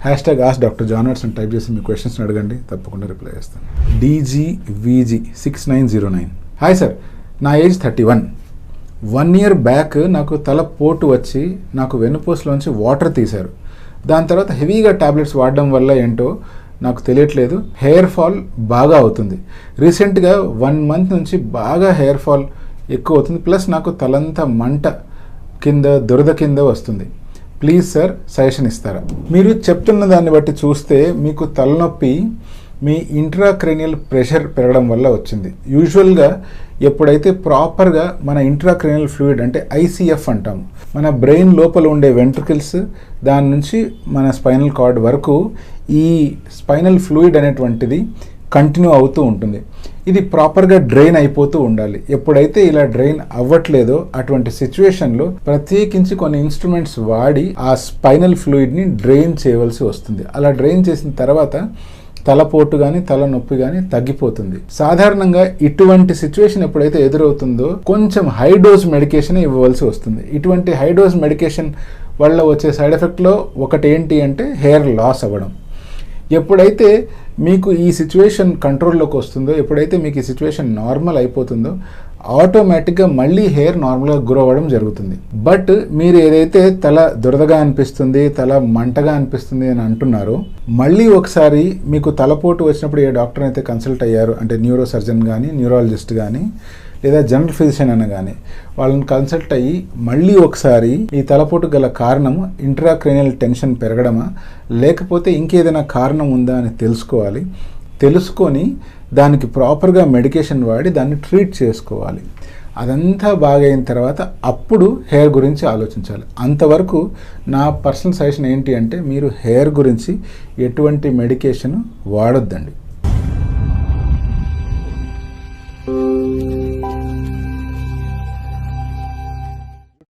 Hashtag ఆస్ doctor genres అని type చేసి మీ క్వశ్చన్స్ని అడగండి, తప్పకుండా రిప్లై చేస్తాను. DGVG6909. హాయ్ సార్, నా ఏజ్ 31. 1 year బ్యాక్ నాకు తల పోటు వచ్చి నాకు వెన్నుపూసలోంచి వాటర్ తీశారు. దాని తర్వాత హెవీగా టాబ్లెట్స్ వాడడం వల్ల ఏంటో నాకు తెలియట్లేదు, హెయిర్ ఫాల్ బాగా అవుతుంది. రీసెంట్గా 1 month నుంచి బాగా హెయిర్ ఫాల్ ఎక్కువ అవుతుంది, ప్లస్ నాకు తలంతా మంట కింద దురద కింద వస్తుంది. ప్లీజ్ సార్ సజెషన్ ఇస్తారా? మీరు చెప్తున్న దాన్ని బట్టి చూస్తే మీకు తలనొప్పి మీ ఇంట్రాక్రేనియల్ ప్రెషర్ పెరగడం వల్ల వచ్చింది. యూజువల్గా ఎప్పుడైతే ప్రాపర్గా మన ఇంట్రాక్రేనియల్ ఫ్లూయిడ్ అంటే ICF అంటాము, మన బ్రెయిన్ లోపల ఉండే వెంట్రికల్స్ దాని నుంచి మన స్పైనల్ కార్డ్ వరకు ఈ స్పైనల్ ఫ్లూయిడ్ అనేటువంటిది కంటిన్యూ అవుతూ ఉంటుంది. ఇది ప్రాపర్గా డ్రైన్ అయిపోతూ ఉండాలి. ఎప్పుడైతే ఇలా డ్రైన్ అవ్వట్లేదో అటువంటి సిచ్యువేషన్లో ప్రత్యేకించి కొన్ని ఇన్స్ట్రుమెంట్స్ వాడి ఆ స్పైనల్ ఫ్లూయిడ్ని డ్రైన్ చేయవలసి వస్తుంది. అలా డ్రైన్ చేసిన తర్వాత తలపోటు కానీ తలనొప్పి కానీ తగ్గిపోతుంది. సాధారణంగా ఇటువంటి సిచ్యువేషన్ ఎప్పుడైతే ఎదురవుతుందో కొంచెం హై డోస్ మెడికేషన్ ఇవ్వవలసి వస్తుంది. ఇటువంటి హై డోస్ మెడికేషన్ వల్ల వచ్చే సైడ్ ఎఫెక్ట్లో ఒకటి ఏంటి అంటే హెయిర్ లాస్ అవ్వడం. ఎప్పుడైతే మీకు ఈ సిచ్యువేషన్ కంట్రోల్లోకి వస్తుందో, ఎప్పుడైతే మీకు ఈ సిచ్యువేషన్ నార్మల్ అయిపోతుందో ఆటోమేటిక్గా మళ్ళీ హెయిర్ నార్మల్గా గ్రో అవ్వడం జరుగుతుంది. బట్ మీరు ఏదైతే తల దురదగా అనిపిస్తుంది, తల మంటగా అనిపిస్తుంది అని అంటున్నారో, మళ్ళీ ఒకసారి మీకు తలపోటు వచ్చినప్పుడు ఏ డాక్టర్ అయితే కన్సల్ట్ అయ్యారు అంటే న్యూరో సర్జన్ కానీ, న్యూరాలజిస్ట్ కానీ, లేదా జనరల్ ఫిజిషియన్ అని కానీ వాళ్ళని కన్సల్ట్ అయ్యి మళ్ళీ ఒకసారి ఈ తలపోటు గల కారణము ఇంట్రాక్రేనియల్ టెన్షన్ పెరగడమా లేకపోతే ఇంకేదైనా కారణం ఉందా అని తెలుసుకోవాలి. తెలుసుకొని దానికి ప్రాపర్గా మెడికేషన్ వాడి దాన్ని ట్రీట్ చేసుకోవాలి. అదంతా బాగైన తర్వాత అప్పుడు హెయిర్ గురించి ఆలోచించాలి. అంతవరకు నా పర్సనల్ సజెషన్ ఏంటి అంటే మీరు హెయిర్ గురించి ఎటువంటి మెడికేషన్ వాడొద్దండి.